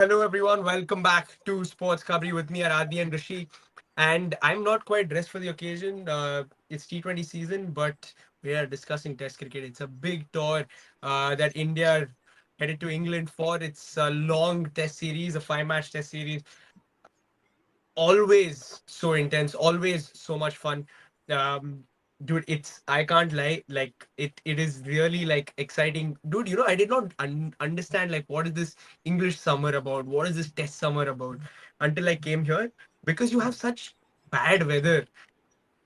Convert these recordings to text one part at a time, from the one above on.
Hello, everyone. Welcome back to Sports Kabri with me, Aradhi and Rishi. And I'm not quite dressed for the occasion. It's T20 season, but we are discussing Test cricket. It's a big tour that India headed to England for. It's a long Test series, a five-match Test series, always so intense, always so much fun. Um, dude, it's I can't lie, like it is really like exciting. Dude, I did not understand like what is this English summer about? What is this test summer about until I came here because you have such bad weather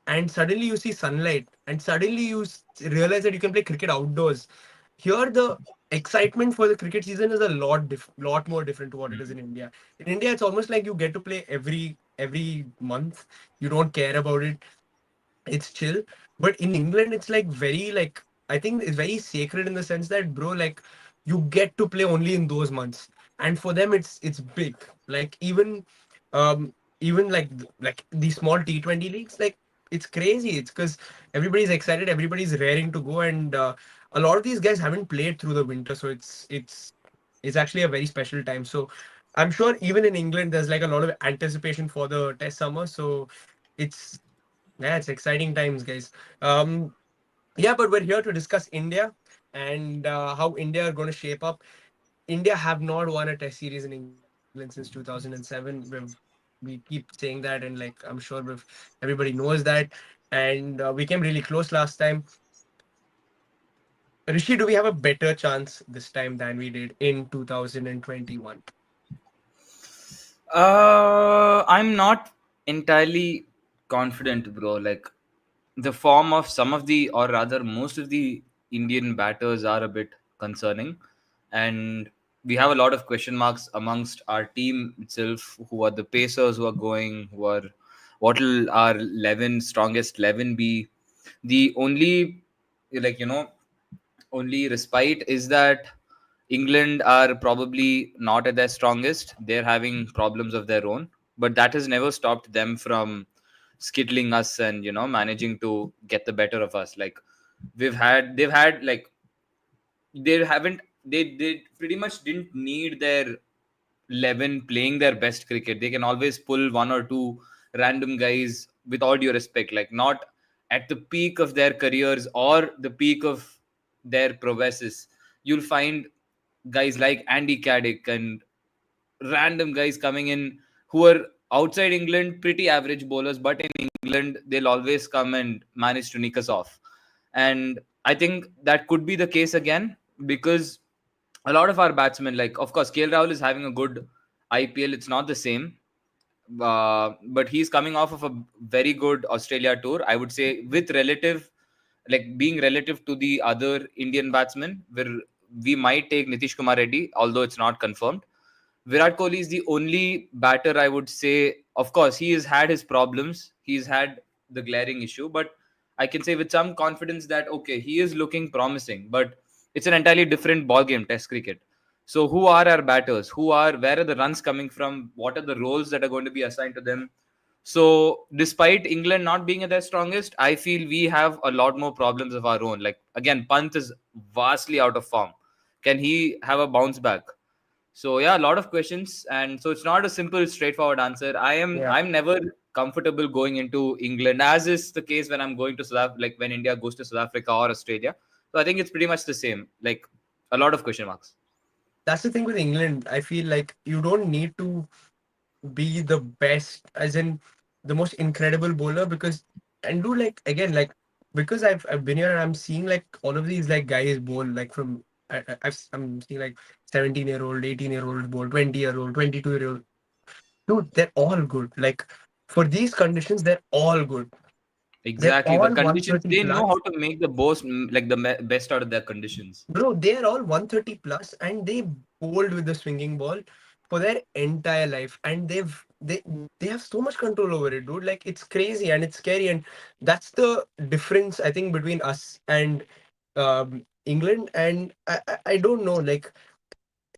and suddenly you see sunlight and suddenly you realize that you can play cricket outdoors. Here the excitement for the cricket season is a lot more different to what it is in India. In India it's almost like you get to play every month. You don't care about it, it's chill. But in England it's like very like, I think it's very sacred in the sense that, bro, like you get to play only in those months. And for them it's big. Like um even like these small T20 leagues, like it's crazy. It's because everybody's excited, everybody's raring to go, and a lot of these guys haven't played through the winter, so it's actually a very special time. So I'm sure even in England there's like a lot of anticipation for the test summer. So it's yeah, it's exciting times, guys. Yeah, but we're here to discuss India and how India are going to shape up. India have not won a Test series in England since 2007. We keep saying that, and like I'm sure everybody knows that. And we came really close last time. Rishi, do we have a better chance this time than we did in 2021? I'm not entirely confident, bro. Like the form of some of the, or rather, most of the Indian batters are a bit concerning, and we have a lot of question marks amongst our team itself. Who are the pacers who are going? Who are what will our 11 strongest 11 be? The only, like only respite is that England are probably not at their strongest. They're having problems of their own, but that has never stopped them from skittling us and managing to get the better of us. Like they've had like they pretty much didn't need their 11 playing their best cricket. They can always pull one or two random guys, with all due respect, like not at the peak of their careers or the peak of their prowesses. You'll find guys like Andy Caddick and random guys coming in who are outside England pretty average bowlers, but in England they'll always come and manage to nick us off. And I think that could be the case again, because a lot of our batsmen, like of course KL Rahul is having a good IPL. It's not the same, but he's coming off of a very good Australia tour. I would say with relative, like being relative to the other Indian batsmen, where we might take Nitish Kumar Reddy, although it's not confirmed. Virat Kohli is the only batter I would say. Of course, he has had his problems. He's had the glaring issue, but I can say with some confidence that okay, he is looking promising. But it's an entirely different ball game, Test cricket. So, who are our batters? Where are the runs coming from? What are the roles that are going to be assigned to them? So, despite England not being at their strongest, I feel we have a lot more problems of our own. Like again, Pant is vastly out of form. Can he have a bounce back? So yeah, a lot of questions, and so it's not a simple, straightforward answer. Yeah. I'm never comfortable going into England, as is the case when I'm going to like when India goes to South Africa or Australia. So I think it's pretty much the same. Like a lot of question marks. That's the thing with England. I feel like you don't need to be the best, as in the most incredible bowler, because and do like again like because I've been here and I'm seeing like all of these like guys bowl like from I'm seeing like 17-year-old, 18-year-old bowl, 20-year-old, 22-year-old. Dude, they're all good. Like for these conditions, they're all good. They're Exactly, the all conditions 130 they know how plus. to make the most, like the best out of their conditions. Bro, they are all 130 plus and they bowled with the swinging ball for their entire life. And they have so much control over it, dude. Like it's crazy and it's scary. And that's the difference, I think, between us and England. And I don't know, like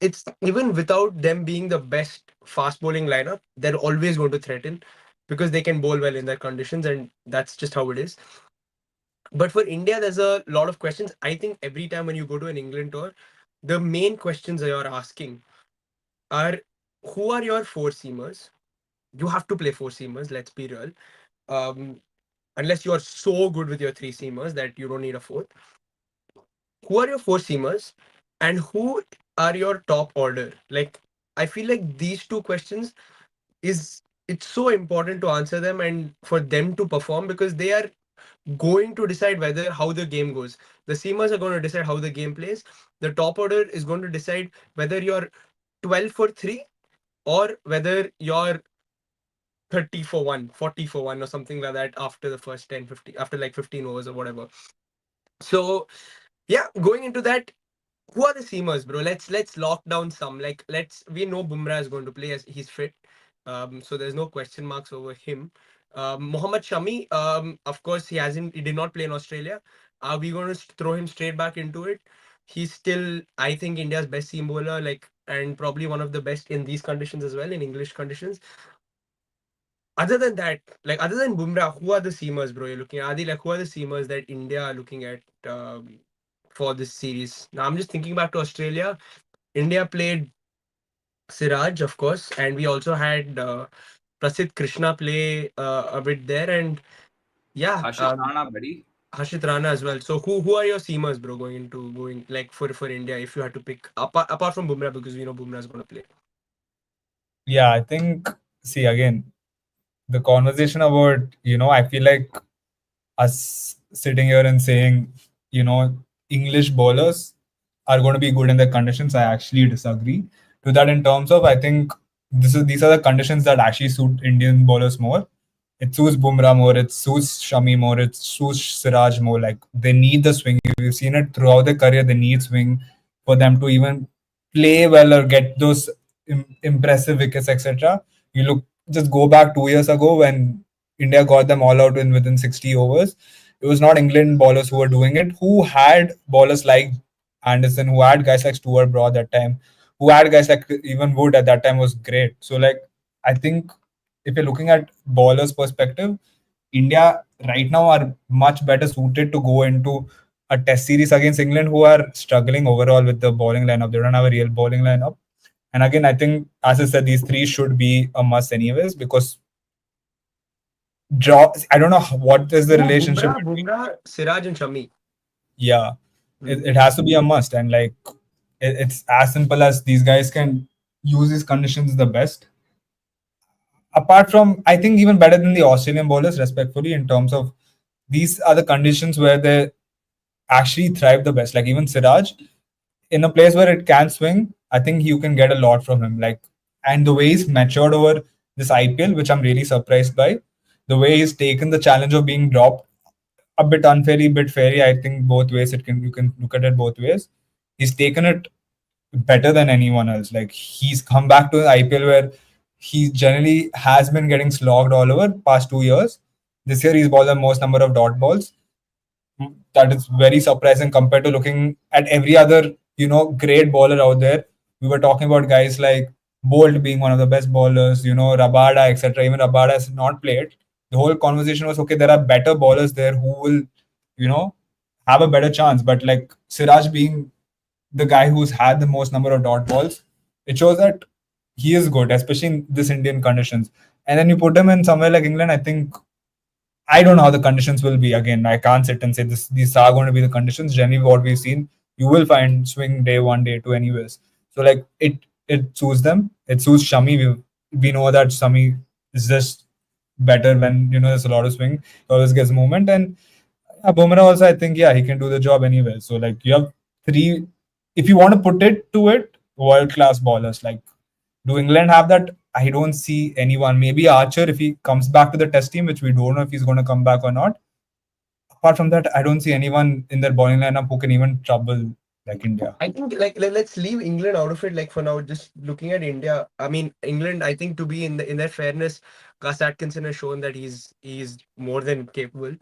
it's even without them being the best fast bowling lineup, they're always going to threaten because they can bowl well in their conditions, and that's just how it is. But for India, there's a lot of questions. I think every time when you go to an England tour, the main questions that you're asking are who are your four seamers? You have to play four seamers. Let's be real. Um, unless you are so good with your three seamers that you don't need a fourth. Who are your four seamers, and who are your top order? Like, I feel like these two questions is it's so important to answer them and for them to perform because they are going to decide whether how the game goes. The seamers are going to decide how the game plays. The top order is going to decide whether you're 12 for 3 or whether you're 30 for 1, 40 for 1 or something like that after the first 10, 50, after like 15 overs or whatever. So yeah, going into that, who are the seamers, bro? Let's lock down some. Like we know Bumrah is going to play as he's fit. So there's no question marks over him. Mohammad Shami, of course he did not play in Australia. Are we going to throw him straight back into it? He's still, I think, India's best seam bowler, like, and probably one of the best in these conditions as well, in English conditions. Other than that, like other than Bumrah, who are the seamers, bro? You're looking at Adi, like who are the seamers that India are looking at for this series? Now I'm just thinking back to Australia. India played Siraj, of course, and we also had Prasidh Krishna play a bit there, and yeah, Harshit Rana, buddy. Harshit Rana as well. So who are your seamers, bro? Going like for India, if you had to pick apart from Bumrah, because we know Bumrah is going to play. Yeah, I think, see, again, the conversation about, I feel like us sitting here and saying, you know, English bowlers are going to be good in the conditions, I actually disagree to that. In terms of, I think these are the conditions that actually suit Indian bowlers more. It suits Bumrah more, it suits Shami more, it suits Siraj more. Like, they need the swing. We've seen it throughout their career. They need swing for them to even play well or get those impressive wickets, etc. You look, just go back 2 years ago when India got them all out in within 60 overs. It was not England bowlers who were doing it, who had bowlers like Anderson, who had guys like Stuart Broad that time, who had guys like even Wood at that time was great. So, like, I think if you're looking at bowlers' perspective, India right now are much better suited to go into a test series against England, who are struggling overall with the bowling lineup. They don't have a real bowling lineup. And again, I think, as I said, these three should be a must anyways, because draw. I don't know what is the Who? relationship Bumrah, between. Bumrah, Siraj, and Shami. Yeah, Hmm. it has to be a must, and like it's as simple as these guys can use these conditions the best. Apart from, I think even better than the Australian bowlers, respectfully, in terms of these are the conditions where they actually thrive the best. Like even Siraj, in a place where it can swing, I think you can get a lot from him. Like, and the way he's matured over this IPL, which I'm really surprised by, the way he's taken the challenge of being dropped a bit unfairly, bit fairly. I think both ways it can, you can look at it both ways. He's taken it better than anyone else. Like, he's come back to the IPL where he generally has been getting slogged all over past 2 years. This year he's bowled the most number of dot balls. That is very surprising compared to looking at every other, great bowler out there. We were talking about guys like Bolt being one of the best bowlers, Rabada, etc. Even Rabada has not played. The whole conversation was, okay, there are better bowlers there who will, you know, have a better chance. But like Siraj being the guy who's had the most number of dot balls, it shows that he is good, especially in this Indian conditions. And then you put him in somewhere like England, I think I don't know how the conditions will be. Again, I can't sit and say this. These are going to be the conditions. Generally, what we've seen, you will find swing day one, day two, anyways. So like it suits them. It suits Shami. We know that Shami is just better when there's a lot of swing. He always gets movement, and Bumrah also, I think, yeah, he can do the job anyway. So like you have three. If you want to put it to it, world class bowlers. Like, do England have that? I don't see anyone. Maybe Archer if he comes back to the test team, which we don't know if he's going to come back or not. Apart from that, I don't see anyone in their bowling lineup who can even trouble like India. I think like let's leave England out of it. Like for now, just looking at India. I mean, England. I think to be in their fairness, Gus Atkinson has shown that he's more than capable.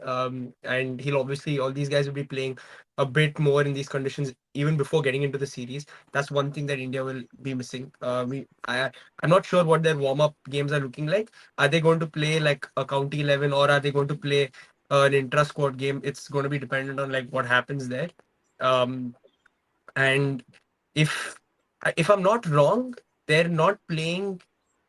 And he'll obviously all these guys will be playing a bit more in these conditions even before getting into the series. That's one thing that India will be missing. I'm not sure what their warm up games are looking like. Are they going to play like a county 11 or are they going to play an intra squad game? It's going to be dependent on like what happens there. Um, and if I'm not wrong, they're not playing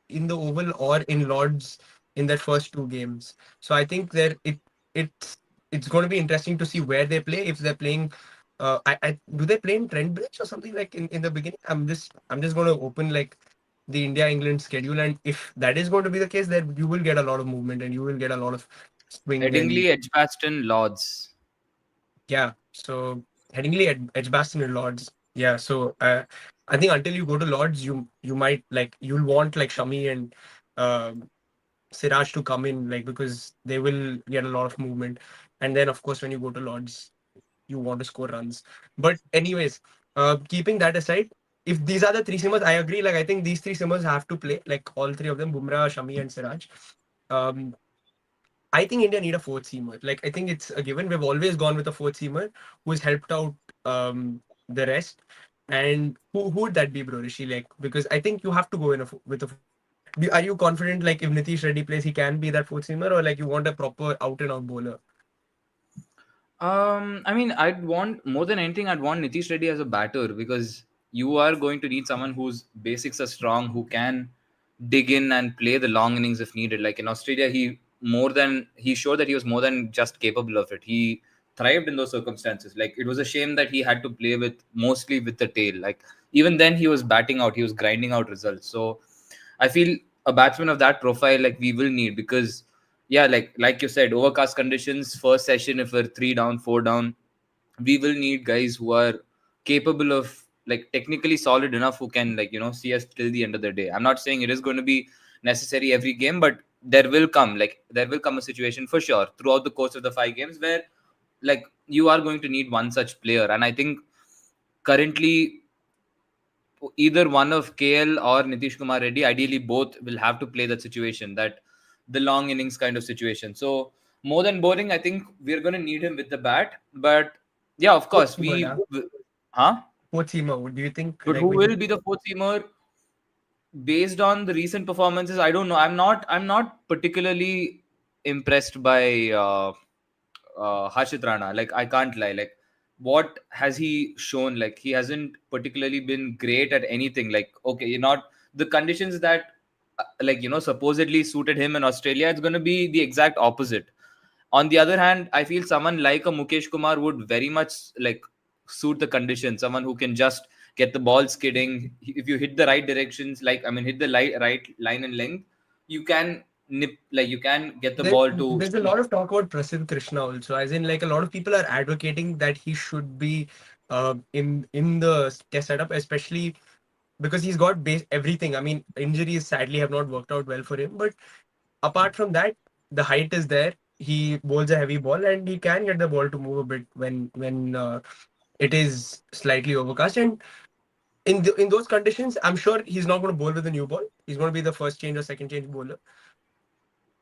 in the Oval or in Lords in their first two games. So I think it's it's going to be interesting to see where they play. If they're playing, I do they play in Trent Bridge or something like in the beginning? I'm just going to open like the India England schedule, and if that is going to be the case, then you will get a lot of movement and you will get a lot of swing and Headingley, Edgbaston, Lords. yeah. So Headingley, Edgbaston, and Lords. Yeah. So I think until you go to Lords, you might like you'll want like Shami and Siraj to come in, like because they will get a lot of movement. And then of course when you go to Lords, you want to score runs. But anyways, keeping that aside, if these are the three simmers, I agree. Like I think these three simmers have to play, like all three of them, Bumrah, Shami, and Siraj. Um, I think India need a fourth seamer. Like I think it's a given. We've always gone with a fourth seamer who's helped out the rest. And who would that be, bro? Rishi? Like because I think you have to go in with a fourth seamer. Are you confident like if Nitish Reddy plays, he can be that fourth seamer, or like you want a proper out and out bowler? I mean, I'd want more than anything. I'd want Nitish Reddy as a batter because you are going to need someone whose basics are strong, who can dig in and play the long innings if needed. Like in Australia, he showed that he was more than just capable of it. He thrived in those circumstances. Like it was a shame that he had to play with mostly with the tail. Like even then, he was batting out. He was grinding out results. So I feel a batsman of that profile, like we will need because yeah, like you said, overcast conditions, first session, if we're 3 down, 4 down, we will need guys who are capable of like technically solid enough who can like see us till the end of the day. I'm not saying it is going to be necessary every game, but there will come a situation for sure throughout the course of the 5 games where like you are going to need one such player. And I think currently either one of KL or Nitish Kumar Reddy, ideally both will have to play that situation, that the long innings kind of situation. So more than bowling, I think we're going to need him with the bat. But yeah, of Fourth course, seamer, yeah. huh? Fourth seamer. Do you think But like who when you will be the fourth seamer? Based on the recent performances, I don't know. I'm not particularly impressed by Harshit Rana. Like I can't lie. Like what has he shown? Like he hasn't particularly been great at anything. Like okay, you're not the conditions that like supposedly suited him in Australia. It's going to be the exact opposite. On the other hand, I feel someone like a Mukesh Kumar would very much like suit the condition. Someone who can just get the ball skidding. If you hit the right directions, like I mean, hit the right line and length, you can nip like you can get the ball to. there's a lot of talk about Prasidh Krishna also, as in like a lot of people are advocating that he should be in the test setup, especially because he's got base everything. I mean, injuries sadly have not worked out well for him, but apart from that, the height is there. He bowls a heavy ball and he can get the ball to move a bit when it is slightly overcast. And in those conditions, I'm sure he's not going to bowl with a new ball. He's going to be the first change or second change bowler.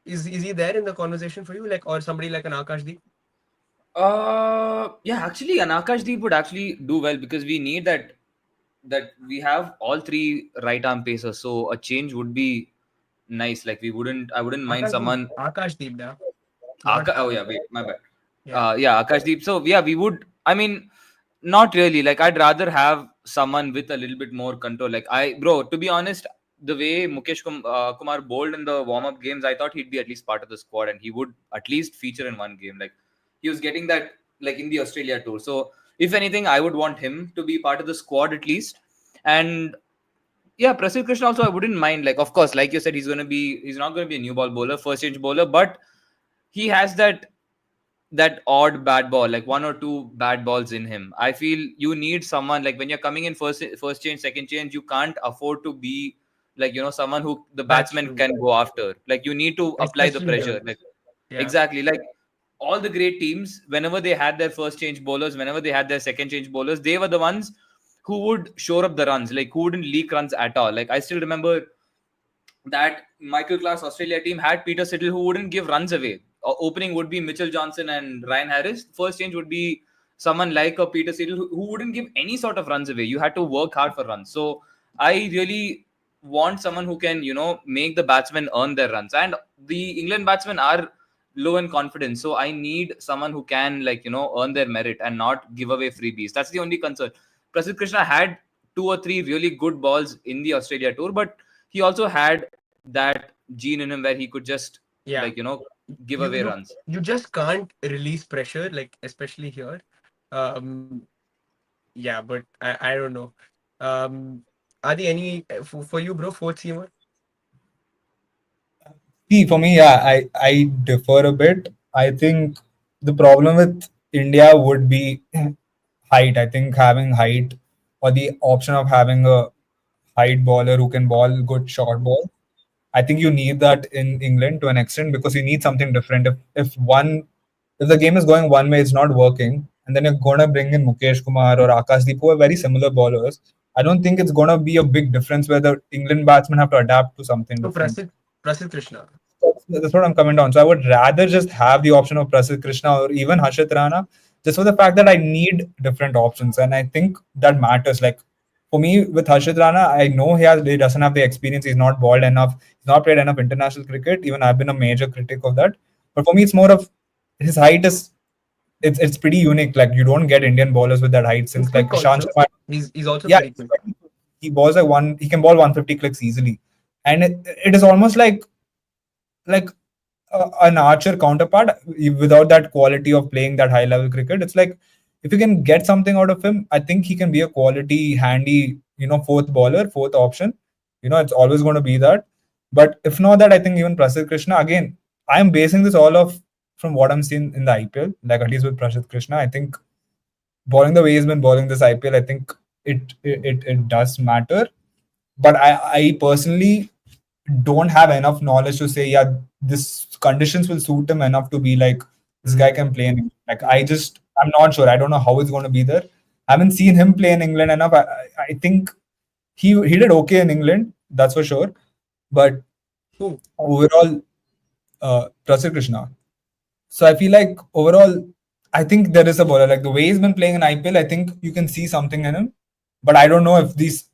Is he there in the conversation for you, like or somebody like an Akashdeep? Yeah, actually, an Akashdeep would actually do well because we need that we have all three right arm pacers. So a change would be nice. Like I wouldn't mind Akashdeep, someone. Akashdeep, yeah, not Oh yeah, wait, my bad. yeah. Yeah, Akashdeep. So yeah, we would. I mean, not really. Like I'd rather have someone with a little bit more control. Like bro, to be honest, the way Kumar bowled in the warm up games, I thought he'd be at least part of the squad and he would at least feature in one game. Like he was getting that like in the Australia tour. So if anything, I would want him to be part of the squad at least. And yeah, Prasidh Krishna also I wouldn't mind. Like of course, like you said, he's not going to be a new ball bowler, first change bowler, but he has that odd bad ball, like one or two bad balls in him. I feel you need someone like when you're coming in first change, second change, you can't afford to be like someone who the That's batsman true, can go after. Like you need to apply the especially pressure. here. Like Yeah, exactly like all the great teams, whenever they had their first change bowlers, whenever they had their second change bowlers, they were the ones who would shore up the runs, like who wouldn't leak runs at all. Like I still remember that Michael Class Australia team had Peter Siddle who wouldn't give runs away. Opening would be Mitchell Johnson and Ryan Harris. First change would be someone like a Peter Siddle who wouldn't give any sort of runs away. You had to work hard for runs. So I really want someone who can, make the batsmen earn their runs. And the England batsmen are low in confidence. So I need someone who can, like, earn their merit and not give away freebies. That's the only concern. Prasidh Krishna had two or three really good balls in the Australia tour, but he also had that gene in him where he could just Yeah, give you away you runs. you just can't release pressure, like especially here. Um, yeah, but I don't know. Um, are there any for you, bro? Fourth seamer? See, for me, yeah, I differ a bit. I think the problem with India would be height. I think having height or the option of having a height bowler who can bowl good short ball. I think you need that in England to an extent because you need something different. If the game is going one way, it's not working, and then you're gonna bring in Mukesh Kumar or Akashdeep, who are very similar bowlers. I don't think it's gonna be a big difference where the England batsmen have to adapt to something So different. Prasid Krishna. That's what I'm coming down. So I would rather just have the option of Prasid Krishna or even Harshit Rana, just for the fact that I need different options, and I think that matters. Like for me with Harshit Rana, I know he doesn't have the experience. He's not bowled enough. He's not played enough international cricket. Even I've been a major critic of that. But for me, it's more of his height is it's pretty unique. Like you don't get Indian bowlers with that height He's since like quick Ishan also. Sharma. He's also Yeah, pretty quick. he balls like one. He can ball 150 clicks easily, and it is almost like an Archer counterpart without that quality of playing that high level cricket. It's like if you can get something out of him, I think he can be a quality, handy, fourth bowler, fourth option. It's always going to be that. But if not that, I think even Prasid Krishna, again, I'm basing this all off from what I'm seeing in the IPL, like at least with Prasid Krishna. I think bowling the way he's been bowling this IPL, I think it does matter. But I personally don't have enough knowledge to say, yeah, this conditions will suit him enough to be like this guy Mm, can play in England. Like mm. I'm not sure. I don't know how it's going to be there. I haven't seen him play in England enough. I think he did okay in England, that's for sure. But Who? overall, Prasid Krishna. So I feel like overall, I think there is a bowler. Like the way he's been playing in IPL, I think you can see something in him. But I don't know if these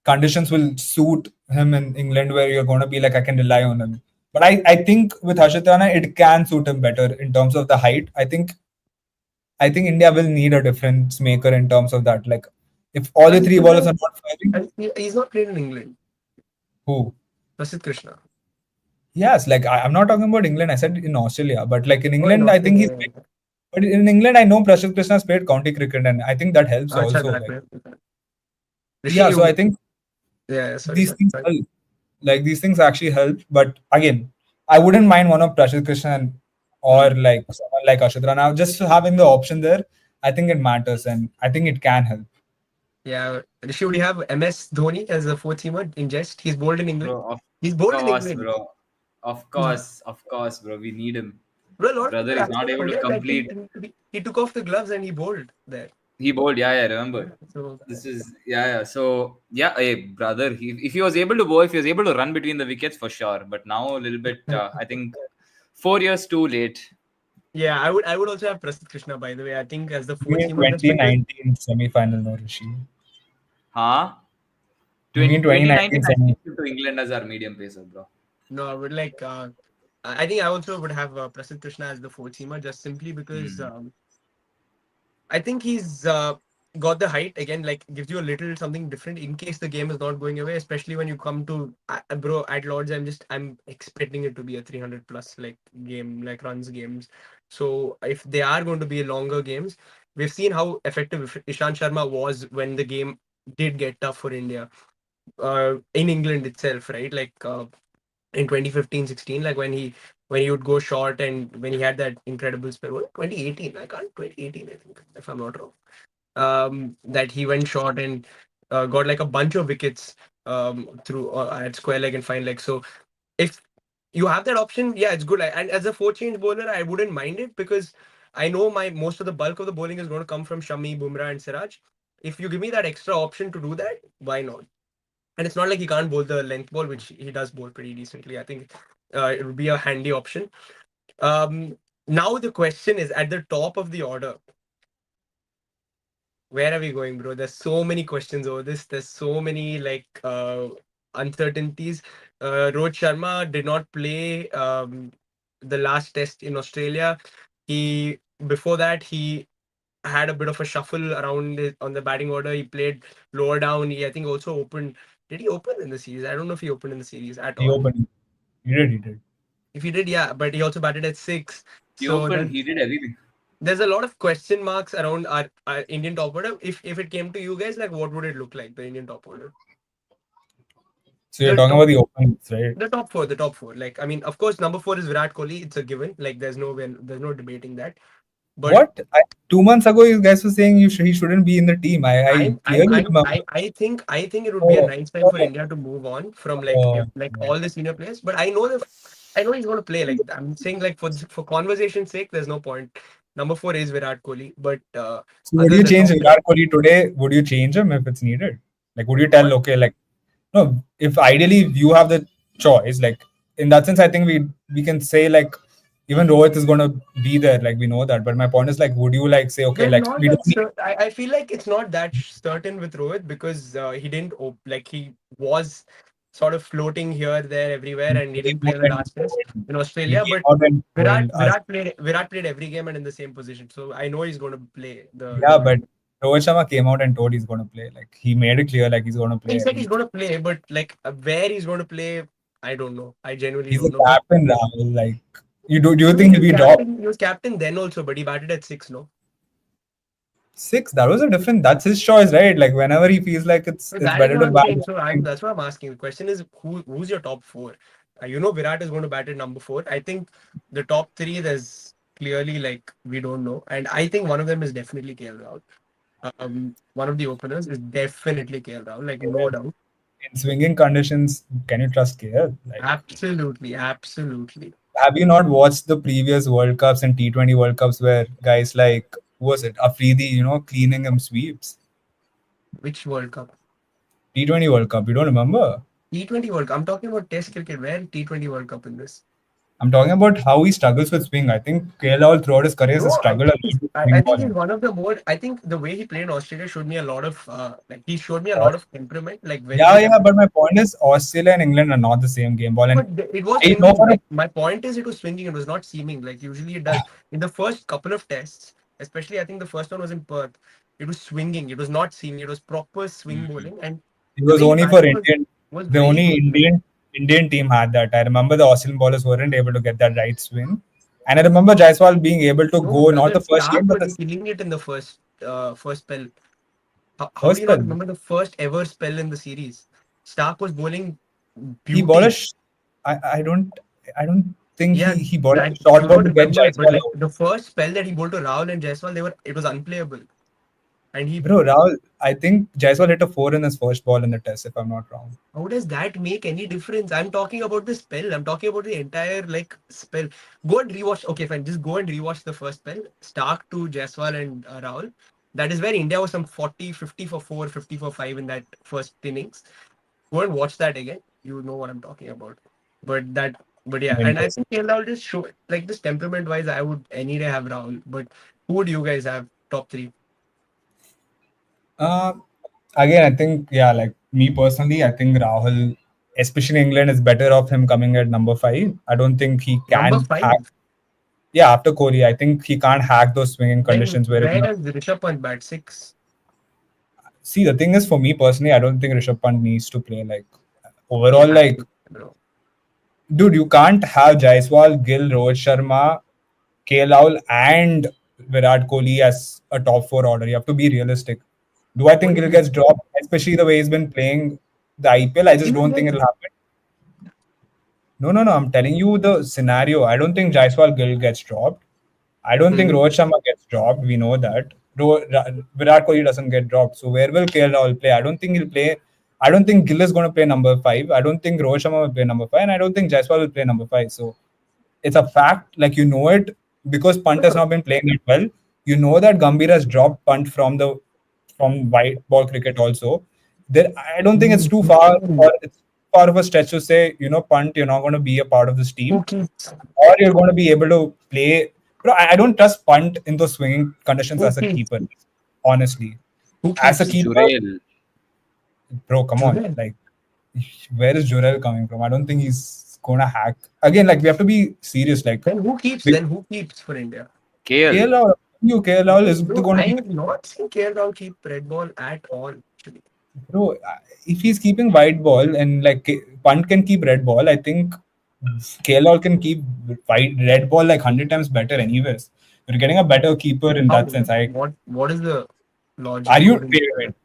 conditions will suit him in England where you're going to be like, I can rely on him. But I think with Harshit Rana, it can suit him better in terms of the height. I think India will need a difference maker in terms of that. Like if all the And three bowlers are not firing, he's not played in England. who? Prasid Krishna. Yes, like I'm not talking about England. I said in Australia, but like in Oh, in England, I think he's. Australia. But in England, I know Prashant Krishna has played county cricket, and I think that helps Acha, also. that Like way. Rishi, yeah, so I you. think Yeah, sorry, these sorry, things sorry. help. Like these things actually help. But again, I wouldn't mind one of Prashant Krishnan or Hmm. like someone like Ashitra. Now, just having the option there, I think it matters, and I think it can help. Yeah, Rishi, would you have MS Dhoni as a fourth teamer in jest? He's bowled in England. Bro, of He's bowled in course, England. bro. He's, Of course, bro. We need him. bro, a lot of Brother people is not actually able to forget that complete. he took off the gloves and he bowled there. He bowled, yeah, I remember. So This is yeah. So yeah, hey, brother. If he was able to bowl, if he was able to run between the wickets, for sure. But now a little bit. I think 4 years too late. yeah, I would also have Prasid Krishna, by the way. I think as the You fourth mean teamer just because 2019 semi-final, no Rishi? Huh? You mean 2019 2019, I semi? shifted to England as our medium pacer, bro. no, I would like I think I also would have Prasid Krishna as the fourth teamer just simply because Hmm. I think he's got the height again, like gives you a little something different in case the game is not going away, especially when you come to bro at Lords. I'm expecting it to be a 300 plus like game, like runs games. So if they are going to be longer games, we've seen how effective Ishan Sharma was when the game did get tough for India in England itself, right? Like in 2015-16, like when he would go short and when he had that incredible spell. What, 2018? I can't 2018, I think, if I'm not wrong. That he went short and got like a bunch of wickets through at square leg and fine leg. So if you have that option, yeah, it's good. And as a four change bowler, I wouldn't mind it because I know my most of the bulk of the bowling is going to come from Shami, Bumrah, and Siraj. If you give me that extra option to do that, why not? And it's not like he can't bowl the length ball, which he does bowl pretty decently. I think it would be a handy option. Now the question is at the top of the order, where are we going, bro? There's so many questions over this. There's so many like uncertainties. Rohit Sharma did not play the last test in Australia. He before that he had a bit of a shuffle around on the batting order. He played lower down. He, I think, also opened. Did he open in the series? I don't know if he opened in the series at He all. opened. He did. If he did, yeah, but he also batted at six. He So opened. then He did everything. there's a lot of question marks around our Indian top order. If it came to you guys, like what would it look like, the Indian top order? So you're The talking about top the openings, right? the top four, the top four. Like I mean, of course, number four is Virat Kohli. It's a given. Like there's no debating that. But What? 2 months ago, you guys were saying he shouldn't be in the team. I clearly remember. I think it would be a Oh, nice time for oh, India to move on from oh, like oh. all the senior players. But I know he's going to play. Like I'm saying, like for conversation's sake, there's no point. Number four is Virat Kohli, but So would other you the change top three. Virat Kohli today? Would you change him if it's needed? Like, would you tell, What? okay, like, no, if ideally you have the choice, like, in that sense, I think we can say, like, even Rohit is going to be there, like, we know that. But my point is, like, would you, like, say, okay, There's like, not we that don't need I feel like it's not that certain with Rohit because he didn't like he was sort of floating here, there, everywhere, and he he came didn't play out in the and last test told, in he Australia. came But out and told us, Virat played every game and in the same position, so I know he's going to play the yeah, World but Cup. Rohit Sharma came out and told he's going to play. Like, he made it clear, like, he's going to He play said he's every. going to play, but like where he's going to play, I don't know. I genuinely He's a don't know. But captain, Rahul. Like, do you he think he'll was be dropped? captain. He was captain then also, but he batted at six. No. Six, that was a different. That's his choice, right? Like whenever he feels like So it's that is better what to I'm bat. saying. So that's what I'm asking. The question is who's your top four? You know Virat is going to bat at number four. I think the top three there's clearly like we don't know, and I think one of them is definitely KL Rahul. One of the openers is definitely KL Rahul, like no doubt. In swinging conditions, can you trust KL? Like, Absolutely, absolutely. have you not watched the previous World Cups and T20 World Cups where guys like who was it Afridi, cleaning him sweeps? Which World Cup? T20 World Cup, you don't remember? T20 World Cup. I'm talking about Test cricket. Where T20 World Cup in this? I'm talking about how he struggles with swing. I think KL throughout his career has No, I struggled a think lot with I swing think he's bowling. one of the more. I think the way he played in Australia showed me a lot of like he showed me a lot of temperament, like very Yeah, very. yeah, but my point is Australia and England are not the same game ball, and But it was I know swinging. for a Like my point is, it was swinging. It was not seaming. Like usually it does. In the first couple of tests, especially I think the first one was in Perth. It was swinging. It was not seaming. It was proper swing Mhm. bowling, and it the was way he only for batted Indian. was The very only good. Like Indian team had that. I remember the Australian bowlers weren't able to get that right swing, and I remember Jaiswal being able to no, go not brother, the first game Stark but was the killing it in the first spell. How do first you not spell. remember the first ever spell in the series? Stark was bowling He bowled a. beauty. I don't think Yeah, he bowled that a short you ball don't to get remember it, but Jaiswal like out. the first spell that he bowled to Rahul and Jaiswal, it was unplayable. And he Bro, Rahul, I think Jaiswal hit a four in his first ball in the test, if I'm not wrong. How does that make any difference? I'm talking about the spell. I'm talking about the entire like spell. Go and rewatch. Okay, fine. Just go and rewatch the first spell. Stark to Jaiswal and Rahul. That is where India was some 40, 50 for 4, 50 for 5 in that first innings. Go and watch that again. You know what I'm talking about. But that, but yeah. And I think KL Rahul just show like this temperament wise, I would any day have Rahul. But who would you guys have top three? Uh, Again, I think, yeah, like me personally, I think Rahul, especially England, is better off him coming at number five. I don't think he Number can hack. five. Yeah, after Kohli, I think he can't hack those swinging Then conditions where where does Rishabh Pant bat? Six. see, the thing is, for me personally, I don't think Rishabh Pant needs to play. Like, He overall, has like, to, bro. dude, you can't have Jaiswal, Gill, Rohit Sharma, KL and Virat Kohli as a top four order. You have to be realistic. Do I What think do Gill you gets dropped, especially the way he's been playing the IPL? I just think? don't think it'll happen. No, no, no. I'm telling you the scenario. I don't think Jaiswal Gill gets dropped. I don't think Mhm. Rohit Sharma gets dropped. We know that. Virat Kohli doesn't get dropped. So where will KL Rahul play? I don't think he'll play. I don't think Gill is going to play number five. I don't think Rohit Sharma will play number five. And I don't think Jaiswal will play number five. So it's a fact. Like, you know it because Punt has not been playing that well. You know that Gambhir has dropped Punt from white ball cricket also. There, I don't think it's too far or it's far of a stretch to say, Punt, you're not going to be a part of this Who team, keeps or you're going to be able to play. Bro, I don't trust Punt in those swinging conditions who as a keeps keeper. Honestly, who as a keeps keeper, Jurel. bro, come on, Junaid? like, where is Jurel coming from? I don't think he's going to hack again. Like, we have to be serious. Like, Then who keeps? Then who keeps for India? KL. KL, you, KL Rahul is Bro, going to I keep. have not seen KL keep red ball at all. Actually, Bro, if he's keeping white ball and like punt can keep red ball, I think KL can keep white red ball like 100 times better. Anyways, you're getting a better keeper in how? that sense. I What is the are logic you according wait, to wait, that? wait.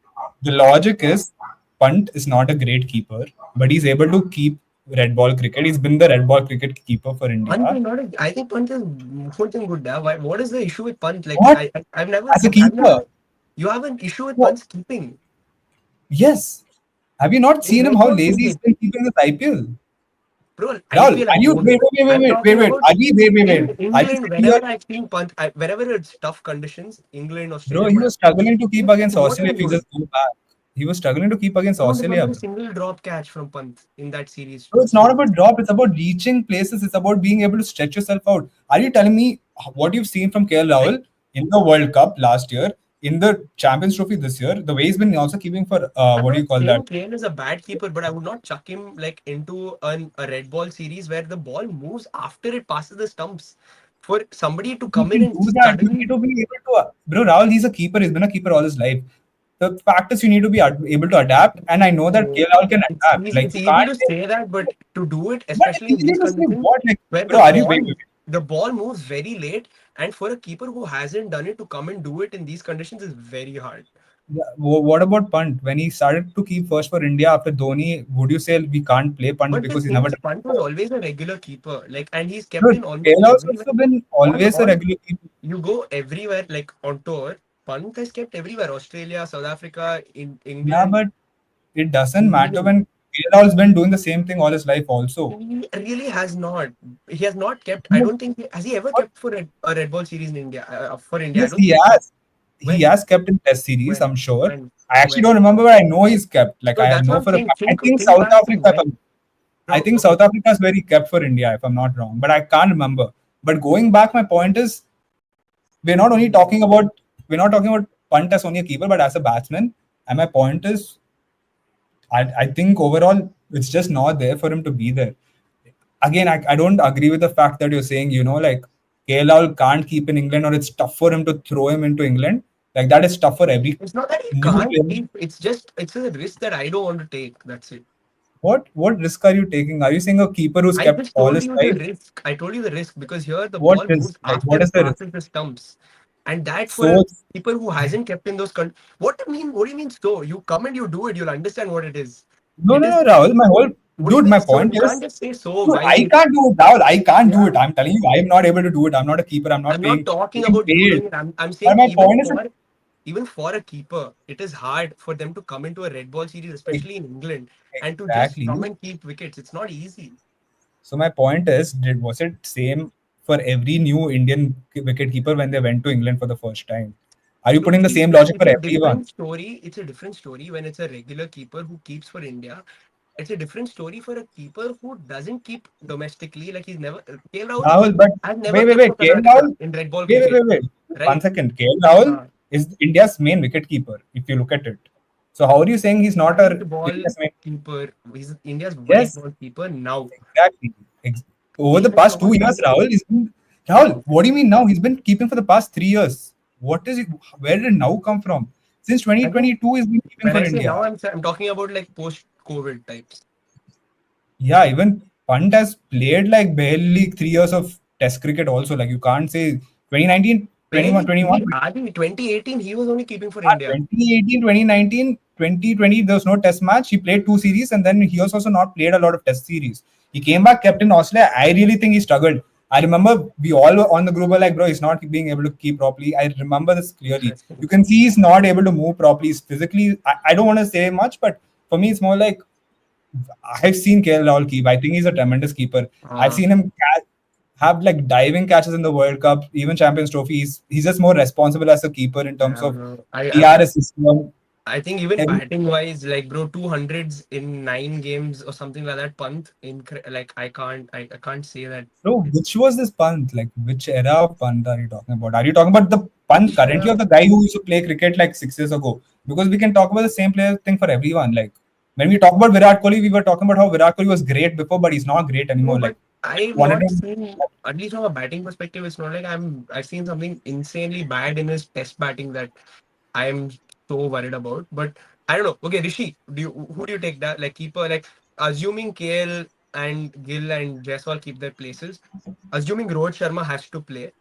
The logic is punt is not a great keeper, but he's able to keep red ball cricket. He's been the red ball cricket keeper for Punt India. is not. I think punt is more than good. Why? What is the issue with punt? Like What I've never as a I've keeper? never. You have an issue with What? punts keeping Yes. Have you not in seen him red how ball lazy he's cricket, been keeping this IPL? bro. Rahul, IPL, I are you don't know. I'm talking wait? about Are we in Are you England. saying you're Whenever I've seen punt, wherever it's tough conditions, England, bro? Australia, He was whatever. struggling to keep He's against more Australia. than If you good. just go back, he was struggling to keep against I don't Australia, remember a bro. single drop catch from punt in that series. So it's not Series. about drop, it's about reaching places, it's about being able to stretch yourself out. Are you telling me what you've seen from KL I Rahul in the World Cup last year, in the Champions Trophy this year, the way he's been also keeping for I'm what do not you call that? saying Kane is a bad keeper, but I would not chuck him like into a red ball series where the ball moves after it passes the stumps. For somebody to You come in can and do that. You need suddenly, to be able to, bro. Rahul, he's a keeper. He's been a keeper all his life. The fact is, you need to be able to adapt. And I know that so KL Rahul can adapt. Like it's you easy can't to say, say that, but to do it, but it's especially in easy these to say conditions what? Like, where bro, are you wait, wait. the ball moves very late, and for a keeper who hasn't done it to come and do it in these conditions is very hard. Yeah, what about punt? When he started to keep first for India after Dhoni, would you say we can't play punt But the because he's thing never is, done it Punt was before? always a regular keeper, like, and he's kept Dude, in almost Taylor's everywhere. also been On always a on regular keeper. you go everywhere, like on tour. Punt is kept everywhere: Australia, South Africa, in Yeah, England, but it doesn't New matter Zealand. when Taylor's been doing the same thing all his life also. He really has not. He has not kept. I No, don't think has he ever what? kept for a Red Ball series in India for India. I Yes, don't he think so. has. He When has kept in test series, when I'm sure. when I actually don't when? remember, but I know he's kept. Like No, I that's what know I'm for a saying. fact. I think Think South back to Africa. when. I No, think okay. South Africa is where he kept for India, if I'm not wrong. But I can't remember. But going back, my point is we're not only talking about we're not talking about punt as only a keeper, but as a batsman. And my point is, I think overall it's just not there for him to be there. Again, I don't agree with the fact that you're saying, like KL can't keep in England or it's tough for him to throw him into England. Like that is tough for every It's not that he new can't player. keep. It's just it's a risk that I don't want to take. That's it. What risk are you taking? Are you saying a keeper who's I kept just all told his you the life? risk. I told you the risk because here the What ball risk? moves Like after what is it the risk? passes the stumps, and that for a So keeper who hasn't kept in those. What do you mean? What do you mean? So you come and you do it. You'll understand what it is. no, It no, is. no, Rahul. My whole What do you dude. mean? My So point you can't is, just say so. dude, Why I you? can't do it, Rahul. I can't do Yeah. it. I'm telling you, I'm not able to do it. I'm not a keeper. I'm not I'm not paying talking getting about you paid. doing it. I'm But saying my point is even for a keeper, it is hard for them to come into a red ball series, especially in England, and to just exactly. come and keep wickets. It's not easy. So my point is, was it same for every new Indian wicket keeper when they went to England for the first time? Are you No, putting the see, same logic it's for a everyone? different story. It's a different story when it's a regular keeper who keeps for India. It's a different story for a keeper who doesn't keep domestically. Like he's never. KL Rahul Rahul, but has never kept for wait. KL Karnataka Rahul, in red ball wait, cricket, wait. 1 right? second. KL Rahul Uh, is India's main wicket keeper, if you look at it. So how are you saying he's not white a ball India's main? keeper. He's India's white Yes, ball keeper now. exactly. Over He the has past not 2 years, done. Rahul, Rahul, what do you mean now? He's been keeping for the past 3 years. What is it? Where did it now come from? Since I think 2022, he's been keeping when for I say now, India. I'm talking about like post-COVID types. Yeah, even Pant has played like barely 3 years of Test cricket also. Like you can't say 2019, Barely 21, Adi 2018, he was only keeping for ah, India. 2018, 2019, 2020, there was no test match. He played two series and then he has also not played a lot of test series. He came back, kept in Australia. I really think he struggled. I remember we all were on the group were like, bro, he's not being able to keep properly. I remember this clearly. You Interesting. can see he's not able to move properly. He's physically, I don't want to say much, but for me, it's more like I've seen KL Rahul keep. I think he's a tremendous keeper. I've Uh, seen him have like diving catches in the World Cup, even Champions Trophy. He's just more responsible as a keeper in I terms don't of know. DRS system. I think even Every, batting wise, like bro, 200s in 9 games or something like that. Punt like I can't say that. bro, It's which was this punt? Like, which era of punt are you talking about? Are you talking about the punt which currently of the guy who used to play cricket like 6 years ago? Because we can talk about the same player thing for everyone. Like, when we talk about Virat Kohli, we were talking about how Virat Kohli was great before, but he's not great no, anymore. but Like, I've wanted not to. seen, at least from a batting perspective, it's not like I've seen something insanely bad in his test batting that I'm so worried about. But I don't know. Okay, Rishi, who do you take that? Like keeper, like assuming KL and Gill and Jaiswal keep their places, assuming Rohit Sharma has to play,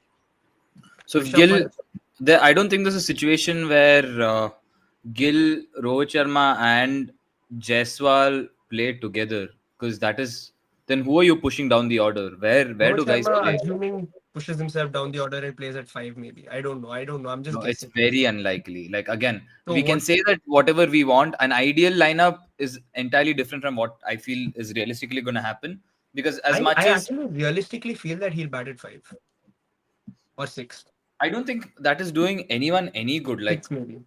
So if Rishabh Gill, Pant, there, I don't think there's a situation where Gill, Rohit Sharma, and Jaiswal play together, because that is, then who are you pushing down the order? Where Rohit do guys Sharma, play? assuming pushes himself down the order and plays at five, maybe. I don't know. I don't know. I'm just No, it's guessing. very unlikely. Like again, So we can what? say that whatever we want, an ideal lineup is entirely different from what I feel is realistically going to happen. Because as I much as actually realistically feel that he'll bat at five or six. I don't think that is doing anyone any good. Six maybe.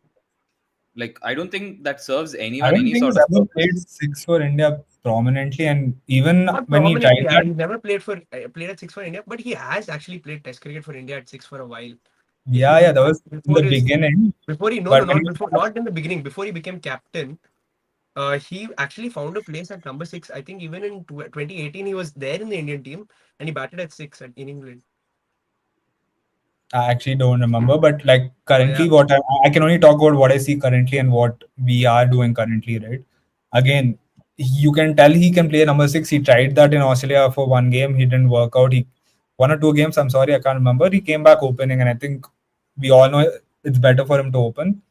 Like I don't think that serves I anyone don't any think sort he's of ever played purpose. six for India prominently, and even Not when he tried prominently. that, He never played for played at six for India, but he has actually played Test cricket for India at six for a while. If you yeah, look that back was in before the his beginning. before he no But no when not he before not in the beginning before he became captain, he actually found a place at number six. I think even in 2018 he was there in the Indian team and he batted at six in England. I actually don't remember, but like So currently, yeah, what I can only talk about what I see currently and what we are doing currently, right? Again, you can tell he can play number six. He tried that in Australia for one game, he didn't work out. He 1 or 2 games, I'm sorry, I can't remember. He came back opening, and I think we all know it's better for him to open.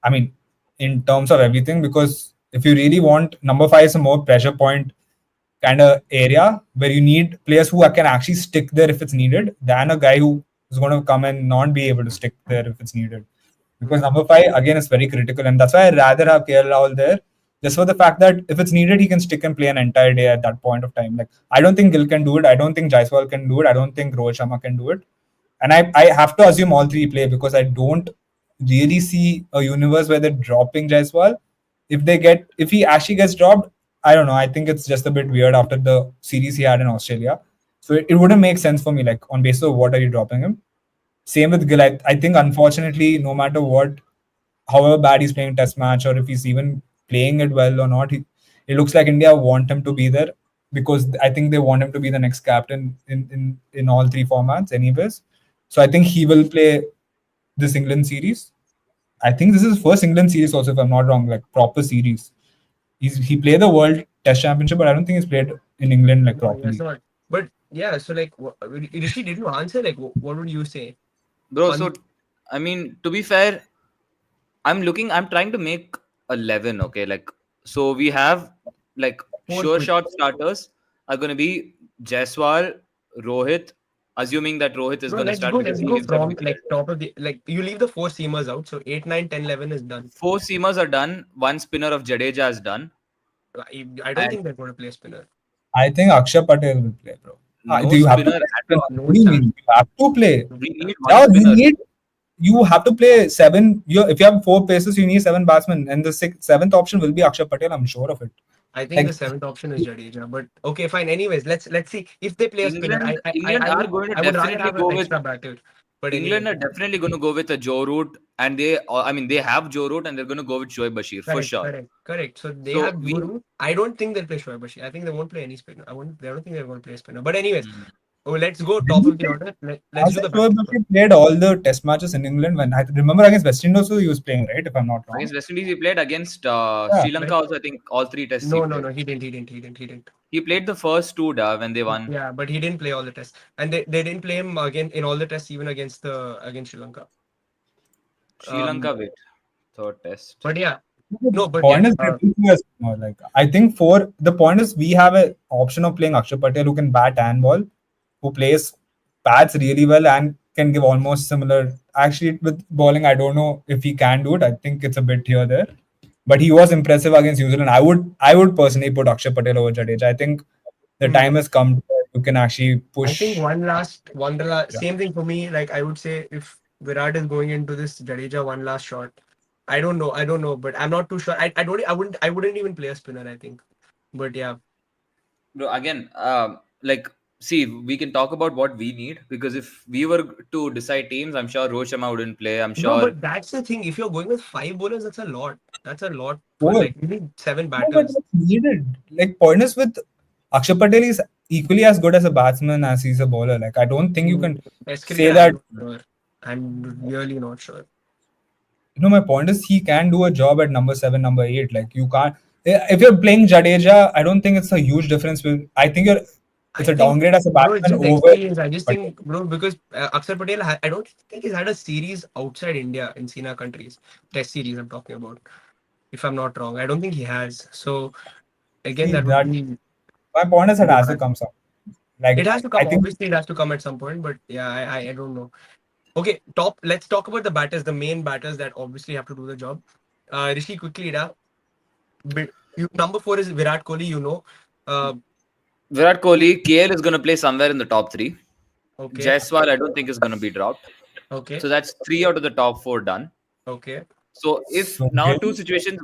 I mean, in terms of everything, because if you really want number five is a more pressure point kind of area where you need players who can actually stick there if it's needed than a guy who is going to come and not be able to stick there if it's needed. Because mm, number five again is very critical, and that's why I'd rather have KL Rahul there, just for the fact that if it's needed, he can stick and play an entire day at that point of time. Like I don't think Gill can do it. I don't think Jaiswal can do it. I don't think Rohit Sharma can do it. And I have to assume all three play because I don't really see a universe where they're dropping Jaiswal. If he actually gets dropped, I don't know. I think it's just a bit weird after the series he had in Australia. So it wouldn't make sense for me. Like on basis of what are you dropping him? Same with Gill. I think unfortunately, no matter what, however bad he's playing test match or if he's even playing it well or not, it looks like India want him to be there because I think they want him to be the next captain in all three formats anyways. So I think he will play this England series. I think this is his first England series also, if I'm not wrong, like proper series. He played the World Test Championship, but I don't think he's played in England like no, he has properly. not. But yeah, so like, Rishi, did you answer? Like, what would you say Bro, on so I mean, to be fair, I'm trying to make 11, okay? Like, so we have like four sure quick? shot starters are going to be Jaiswal, Rohit, assuming that Rohit is Bro, going to start because let's he go himself from declared. like top of the like you leave the four seamers out, so 8, 9, 10, 11 is done. Four seamers are done. One spinner of Jadeja is done. I don't And think they're going to play spinner. I think Akshay Patel will play, bro. no Do you have to spinner play at spinner? all. What No do you chance. mean? You have to play. No We need chance. one Yeah, spinner. you have to play seven. If you have four paces, you need seven batsmen, and the seventh option will be Akshay Patel. I'm sure of it. I think the Like seventh option is Jadeja. But okay, fine. Anyways, let's see if they play a spinner. England are going to I would rather definitely have an go with extra batter. But England anyways, are definitely going to go with a Joe Root, and I mean, they have Joe Root, and they're going to go with Shoaib Bashir for correct, sure. correct, correct. So they So have we, Juru. I don't think they'll play Shoaib Bashir. I think they won't play any spinner. I don't think they're going to play a spinner. But anyways, mm, oh, let's go did top he of the play? order. Let's Last do time the Shoaib batters first. Bashir played all the Test matches in England. When I remember against West Indies also he was playing, right? If I'm not wrong. against West Indies, he played against Yeah. Sri Lanka. Like, Also, I think all three tests he no, no, played. no. He didn't. He played the first two when they won Yeah, but he didn't play all the tests, and they didn't play him again in all the tests, even against Sri Lanka. Sri Lanka. Um, Wait, third test. but yeah, The no, but yeah, point is ridiculous. No, like I think for the point is we have an option of playing Akshay Patel who can bat and ball, who bats really well and can give almost similar. Actually, with bowling, I don't know if he can do it. I think it's a bit here there, but he was impressive against New Zealand. I would personally put Akshay Patel over Jadeja. I think the time hmm, has come where you can actually I think push. one last, Yeah. same thing for me. Like I would say, if Virat is going into this Jadeja one last shot, I don't know, but I'm not too sure. I wouldn't even play a spinner. I think, but yeah, Bro, again, like, see, we can talk about what we need because if we were to decide teams, I'm sure Rohit Sharma wouldn't play. I'm no, sure but that's the thing. If you're going with five bowlers, that's a lot. That's a lot for Four. like you need seven No, but batters. it's needed. Like point is with Akshay Patel is equally as good as a batsman as he's a bowler. Like I don't think you can Test say cricket, that. I'm not sure. I'm really not sure. My point is he can do a job at number 7, number 8. Like you can't. If you're playing Jadeja, I don't think it's a huge difference. I think it's I a think, downgrade as a bro, it's batsman just over. experience. I just But think, bro, because Akshar Patel, I don't think he's had a series outside India in SINA countries. Test series, I'm talking about. If I'm not wrong, I don't think he has. So again, see that would that be my point is that too has to bad. come some. Like It has to I come. think Obviously, it has to come at some point. But yeah, I don't know. Okay, top. Let's talk about the batters, the main batters that obviously have to do the job. Rishi, quickly, number 4 is Virat Kohli. Uh, Virat Kohli, KL is going to play somewhere in the top three. okay, Jaiswal, I don't think is going to be dropped. okay, So that's 3 out of the top 4 done. okay. So if so. now two Gill, situations,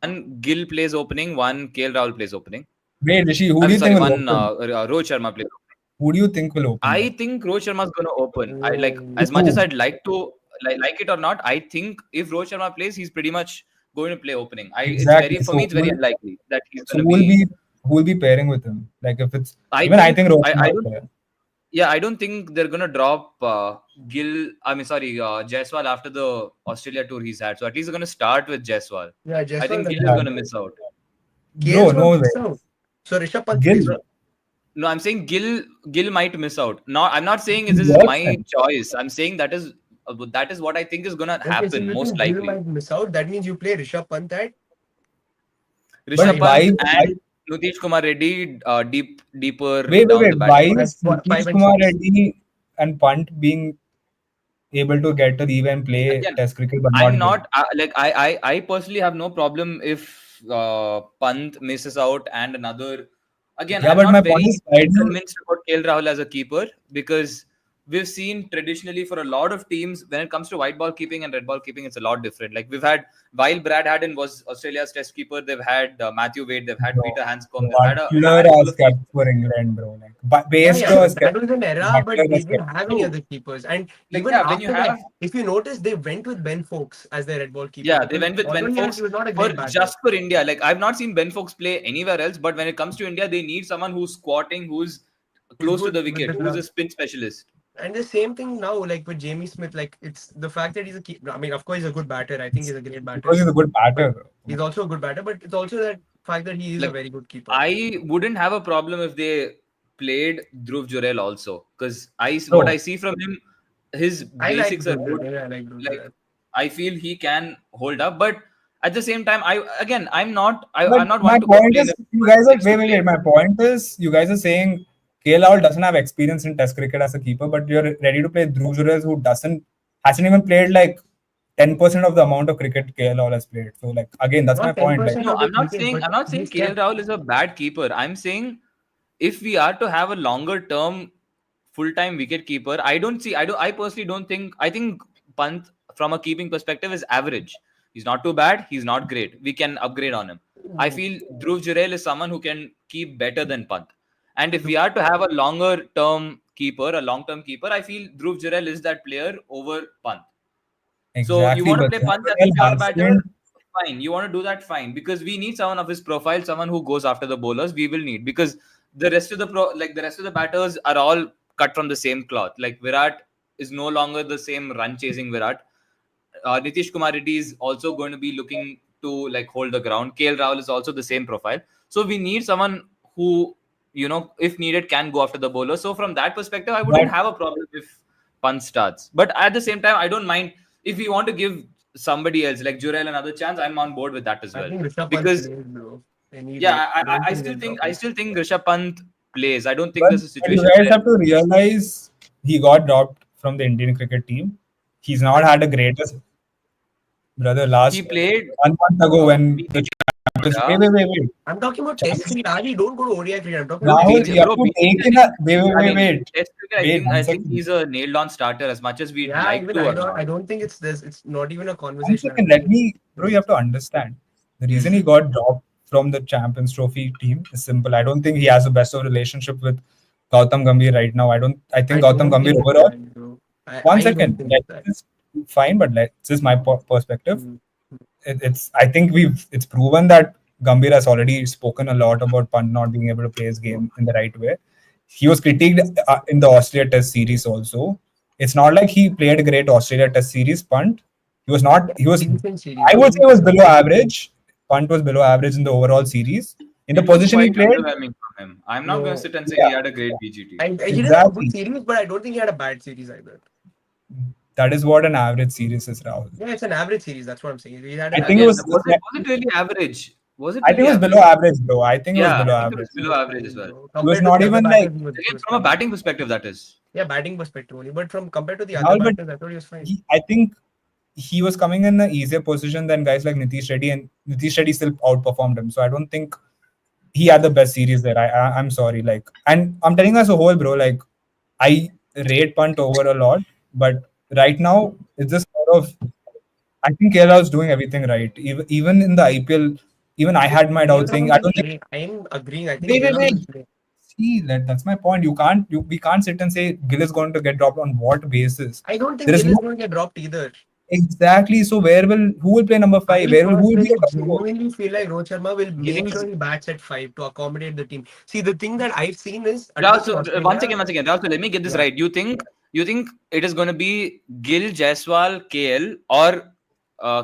one Gill plays opening, one KL Rahul plays opening. wait, Rishi, I'm who do sorry, you think one will open? Rohit Sharma plays opening. Who do you think will open I then? think Rohit Sharma is going to open. I like Oh, as much as Who? I'd like to like it or not. I think if Rohit Sharma plays, he's pretty much going to play opening. It's Exactly. very for me. So It's very unlikely that he's so going to be. who will be pairing with him? Like if it's I even I think think Rohit I Sharma will don't. play. Yeah, I don't think they're gonna drop Gill. I mean, sorry, Jaiswal after the Australia tour he's had. So at least they're gonna start with Jaiswal. yeah, I think Jaiswal Gill is Yeah. gonna definitely. miss out. KL Bro, is going no to way. miss out. So Rishabh Pant plays. Gill, Right? No, I'm saying Gill might miss out. Not I'm not saying he this is works my then. choice. I'm saying that is what I think is gonna Okay, so happen you most think Gill likely. might miss out? That means you play Rishabh Pant at But Rishabh 5. Pant why and Nitish Kumar Reddy deeper wait. down the Why batting order. is Nitish 5 and Kumar 6. Reddy and Punt being able to get to leave and play Again, Test cricket, but I'm not Gill? not I personally have no problem if Pant misses out and another. Again, Yeah, I'm but my not point very is, why do you, convinced about KL Rahul as a keeper because we've seen traditionally for a lot of teams when it comes to white ball keeping and red ball keeping, it's a lot different. Like we've had while Brad Haddon was Australia's Test keeper, they've had Matthew Wade, they've had bro? Peter Handscomb, they've had a Butler handful has of kept keepers. for England, bro. Like, but Yeah, yeah, Bairstow has but that kept. was an era, but Butler they has didn't kept. have any True. other keepers. And Like even yeah, when you after that, have if you notice, they went with Ben Fokes as their red ball keeper yeah, they because went with Ben although he Folks was not a for great batter, just for India. Like I've not seen Ben Folks play anywhere else, but when it comes to India, they need someone who's squatting, who's he's close to good the with wicket, the who's a glove. spin specialist. And the same thing now, like with Jamie Smith, like it's the fact that he's a keeper. I mean, of course, he's a good batter. I think he's a great batter, Because he's a good but batter, bro. he's also a good batter. But it's also that fact that he is a Like very good keeper. I wouldn't have a problem if they played Dhruv Jurel also, because what I Bro, see from him, his I like basics are Dhruv good. Jurel. I like Dhruv Like Jurel. I feel he can hold up, but at the same time, but I'm not my one to point complain is, if you one guys are sticks to wait. play. My point is, you guys are saying KL Rahul doesn't have experience in Test cricket as a keeper, but you're ready to play Dhruv Jurel, who hasn't even played like 10% of the amount of cricket KL Rahul has played. So like again, that's my Not ten point. Like percent No, of the cricket, but I'm not saying he's KL kept. Rahul is a bad keeper. I'm saying if we are to have a longer term full-time wicket keeper, I personally don't think I think Pant from a keeping perspective is average. He's not too bad, he's not great. We can upgrade on him. I feel Dhruv Jurel is someone who can keep better than Pant. And if we are to have a longer term keeper, a long-term keeper, I feel Dhruv Jurel is that player over Pant. So you exactly, want to but play Dhruv Pant as a Jurel pure batter? hasn't. Fine. You want to do that? Fine. Because we need someone of his profile, someone who goes after the bowlers. We will need because the rest of the batters are all cut from the same cloth. Like Virat is no longer the same run chasing Virat. Nitish Kumar Reddy is also going to be looking to like hold the ground. KL Rahul is also the same profile. So we need someone who, if needed, can go after the bowler. So from that perspective, I wouldn't But have a problem if Pant starts. But at the same time, I don't mind if we want to give somebody else like Jurel another chance. I'm on board with that as I well. think Rishabh Pant Because plays, bro. yeah, Anyway, I don't think they'll drop I him. still think Rishabh Pant plays. I don't think but, there's a but you situation guys where have to realize he got dropped from the Indian cricket team. He's not But had the greatest brother he last played 1 month ago when the champions. yeah, Wait. I'm talking about Test Champions, cricket. Ali, don't go to ODI cricket. I'm talking bro, about Test Rahul, BC, you cricket. have bro, to BC, take I in a think, I mean, Test cricket, wait I one think second. he's a nailed on starter as much as we'd Yeah, like even to I or don't. not. I don't think it's this. It's not even a One conversation. I second, don't let think. me, bro. You have to understand the reason he got dropped from the Champions Trophy team is simple. I don't think he has the best of relationship with Gautam Gambhir right now. I I think Gautam don't Gambhir think it's overall. that, bro. One I don't second, think it's let's that. just fine, but this is my perspective. Mm. It's I think it's proven that Gambhir has already spoken a lot about Pant not being able to play his game in the right way. He was critiqued in the Australia Test series also. It's not like he played a great Australia Test series. Pant, he was not. Yeah, He was. decent series. I It would say wasn't he was too bad. below average. Pant was below average in the overall series. In the It was position he quite played, underwhelming from him. I'm not going to No, sit and say he yeah, had a great BGT. he didn't have a good exactly. series, but I don't think he had a bad series either. That is what an average series is, Rahul. Yeah, it's an average series. That's what I'm saying. He had I an think it average Again, was. series. was it really average? Was it I think it really was below average? average, bro. I think it was Yeah, below I think it average. was He below was average as fine, well. bro. He was Compared to not the other even like. batters, he Again, was from a fine. batting perspective, that is. Yeah, batting perspective only. But from compared to the other Rahul, but batters, I thought he was fine. I think he was coming in an easier position than guys like Nitish Reddy, and Nitish Reddy still outperformed him. So I don't think he had the best series there. I'm sorry, like, and I'm telling us a whole, bro. Like, I rate Punt over a lot, but right now it's just sort of. I think Kerala is doing everything right. Even in the IPL, even I Yeah, had my doubts India saying I will don't think. play. I'm agreeing. I think Wait, India wait, will wait. play. See, that's my point. We can't sit and say Gill is going to get dropped on what basis. I don't think There is Gill is no going to get dropped either. exactly. So who will play number five? I Who will be personally the top four? genuinely feel like Rohit Sharma will make Giving sure he bats at five to accommodate the team. See, the thing that I've seen is Rahul, against so Australia. once again, Rahul, so let me get this Yeah. right. You think it is going to be Gill, Jaiswal, KL, or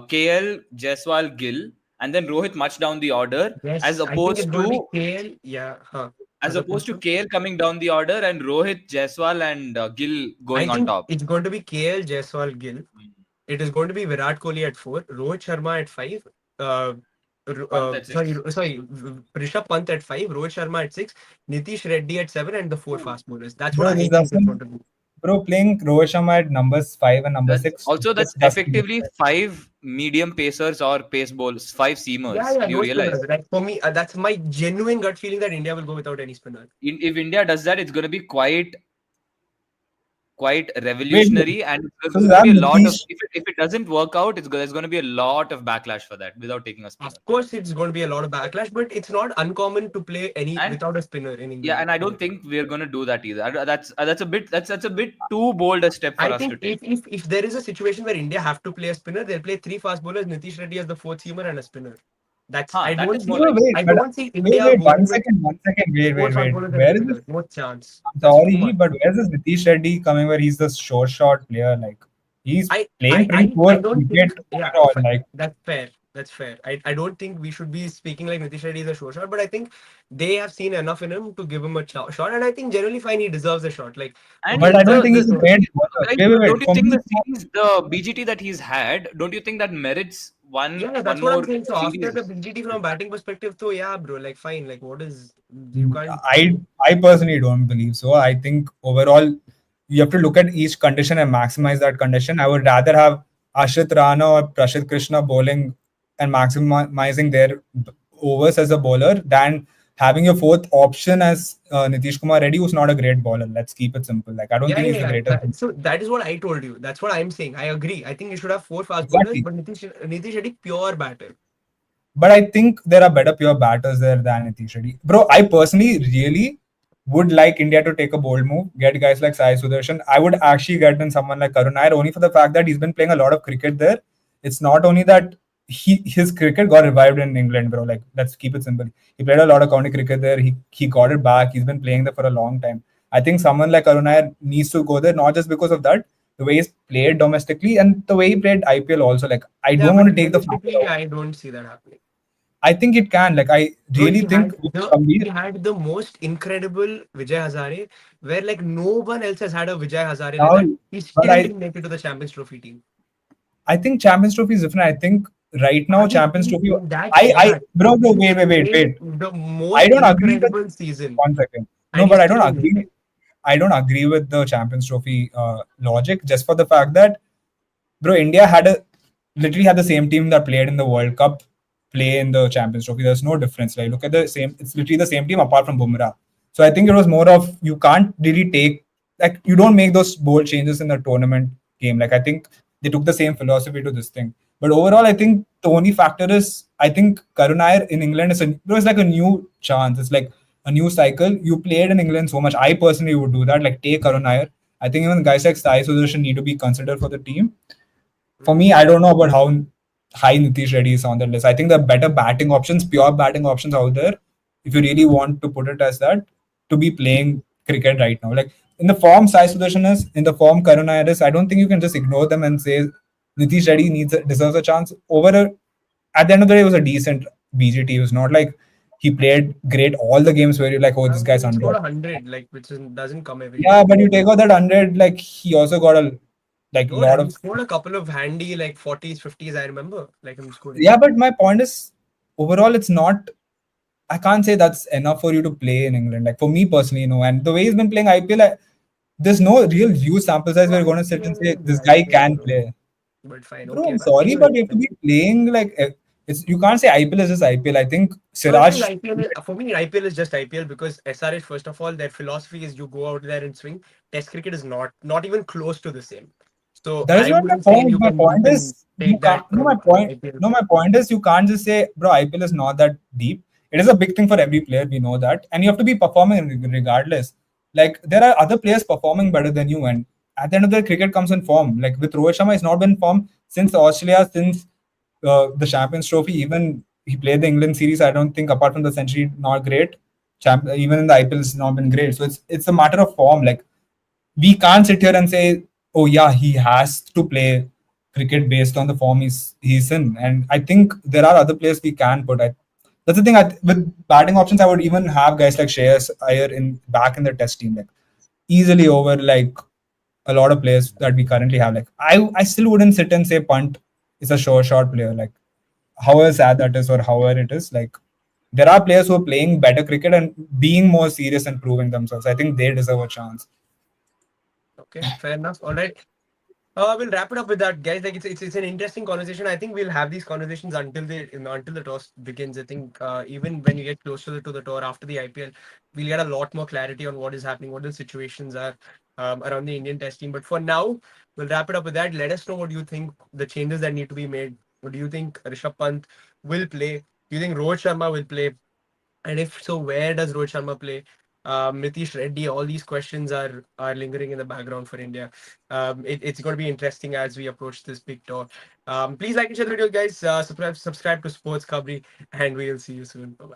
KL, Jaiswal, Gill, and then Rohit much down the order, Yes, I think it's going to be KL. Yeah. Huh. as As opposed opposed to to, KL coming down the order and Rohit, Jaiswal, and Gill I going on think top. it's going to be KL, Jaiswal, Gill. It is going to be Virat Kohli at four, Rohit Sharma at five. Uh, Pant at sorry, six. Rishabh Pant at five, Rohit Sharma at six, Nitish Reddy at seven, and the four fast bowlers. That's what Bro, I this think it's going doesn't. to be. Bro, playing Rohit Sharma at numbers 5 and number 6 That's just doesn't make effectively sense. five medium pacers or pace bowls, five Yeah, seamers. yeah, Do you no realize? spinners. Like for me, that's my genuine gut feeling that India will go without any spinner. If India does that, it's going to be quite Wait. revolutionary, and So there's you going to have be a lot of Nitish. if it doesn't work out, there's going to be a lot of backlash for that without taking a spinner. Of course, it's going to be a lot of backlash, but it's not uncommon to play any And without a spinner in yeah, England. and I don't think we're going to do that either. That's a bit too bold a step for I us to think take. if there is a situation where India have to play a spinner, they'll play three fast bowlers, Nitish Reddy as the fourth seamer and a spinner. That's Huh, that is more No, like it. wait, I but don't see India one going with second, 1 second, four fast wait. bowlers and a Where is this? spinner. No chance. I'm That's too sorry, much. but where's this Nitish Reddy coming where he's the short shot player? Like, he's I playing I pretty I, poor I don't cricket think yeah, overall. Like, that's fair. That's fair. I don't think we should be speaking like Nitish Reddy is a sure shot, but I think they have seen enough in him to give him a shot, and I think generally fine he deserves a shot. Like And but okay, I don't think the he's a so great bowler. guys, but Wait. don't you For think me, the series, the BGT that he's had, don't you think that merits yeah, one that's what I'm more saying. So after the series? BGT from a batting perspective, so yeah, bro, like fine, like what is you can't. I personally don't believe so. I think overall you have to look at each condition and maximize that condition. I would rather have Ashit Rana or Prashit Krishna bowling and maximizing their overs as a bowler than having your fourth option as Nitish Kumar Reddy, who's not a great bowler. Let's keep it simple. Like, I don't Yeah, think yeah, he's the yeah. greatest. So that is what I told you. That's what I'm saying. I agree. I think you should have four fast bowlers, Exactly. but Nitish Reddy pure batter. But I think there are better pure batters there than Nitish Reddy. Bro, I personally really would like India to take a bold move, get guys like Sai Sudarshan. I would actually get in someone like Karun Nair only for the fact that he's been playing a lot of cricket there. It's not only that his cricket got revived in England, bro. Like, let's keep it simple. He played a lot of county cricket there. He got it back. He's been playing there for a long time. I think someone like Karun Nair needs to go there, not just because of that, the way he's played domestically and the way he played IPL also. Like, I Yeah, don't want but to take the factor realistically, out. I don't see that happening. I think it can. Like, I Bro, really think with he Gambhir, had the most incredible Vijay Hazare, where like no one else has had a Vijay Hazare like that. Rahul, He but still didn't make it to the Champions Trophy team. I think Champions Trophy is different. I think right now Bhai, Champions Trophy. in that era, Bro, he played wait. the I most don't agree with incredible season, 1 second. No, and he but I still don't didn't make agree. it. I don't agree with the Champions Trophy logic just for the fact that, bro, India literally had the same team that played in the World Cup play in the Champions Trophy. There's no difference. Like, look at the same. It's literally the same team apart from Bumrah. So I think it was more of you can't really take like you don't make those bold changes in the tournament game. Like, I think they took the same philosophy to this thing. But overall, I think the only factor is I think Karun Nair in England it's like a new chance. It's like a new cycle. You played in England so much. I personally would do that. Like, take Karun Nair. I think even guys like Sai Sudarshan need to be considered for the team. For me, Mm. I don't know about how. high Nitish Reddy is on the list. I think there are better batting options, pure batting options out there, if you really want to put it as that, to be playing cricket right now. Like in the form Sai Sudarshan is, in the form Karun Nair is, I don't think you can just ignore them and say Nitish Reddy deserves a chance. At the end of the day, it was a decent BGT. It was not like he played great all the games where you're like, oh, this guy's He scored under. 100, like doesn't come every Yeah, day. but you take out that 100, like he also got a like No, lot he of. scored a couple of handy like 40s, 50s. I remember like him scoring. Yeah, but my point is, overall, it's not. I can't say that's enough for you to play in England. Like for me personally, and the way he's been playing IPL, there's no real huge sample size No, where you're going to sit and IPL say is this guy IPL, can bro. play. But fine, Bro, okay, I'm fine. sorry, but Anyway, you have to be playing like it's. You can't say IPL is just IPL. I think no, I think Siraj. for me, IPL is just IPL because SRH, first of all, their philosophy is you go out there and swing. Test cricket is not even close to the same. So That is I not my wouldn't say point. My you point can is you take can't. that No, my from point. IPL. No, my point is you can't just say, bro, IPL is not that deep. It is a big thing for every player. We know that, and you have to be performing regardless. Like there are other players performing better than you, and at the end of the day, cricket comes in form. Like with Rohit Sharma, he's not been in form since Australia, since the Champions Trophy. Even he played the England series. I don't think apart from the century, not great. Even in the IPL, it's not been great. So it's a matter of form. Like we can't sit here and say, oh yeah, he has to play cricket based on the form he's in. And I think there are other players we can put. That's the thing. With batting options, I would even have guys like Shreyas Iyer in back in the Test team, like easily over like a lot of players that we currently have. Like I still wouldn't sit and say Punt is a sure shot player. Like however sad that is or however it is, like there are players who are playing better cricket and being more serious and proving themselves. I think they deserve a chance. Okay, fair enough. All right. We'll wrap it up with that, guys. Like it's an interesting conversation. I think we'll have these conversations until the toss begins. I think even when you get closer to the tour after the IPL, we'll get a lot more clarity on what is happening, what the situations are around the Indian Test team. But for now, we'll wrap it up with that. Let us know what you think the changes that need to be made. What do you think Rishabh Pant will play? Do you think Rohit Sharma will play? And if so, where does Rohit Sharma play? Nitish Reddy, all these questions are lingering in the background for India. It's going to be interesting as we approach this big tour. Please like and share the video, guys. Subscribe to Sports Kabri, and we'll see you soon. Bye bye.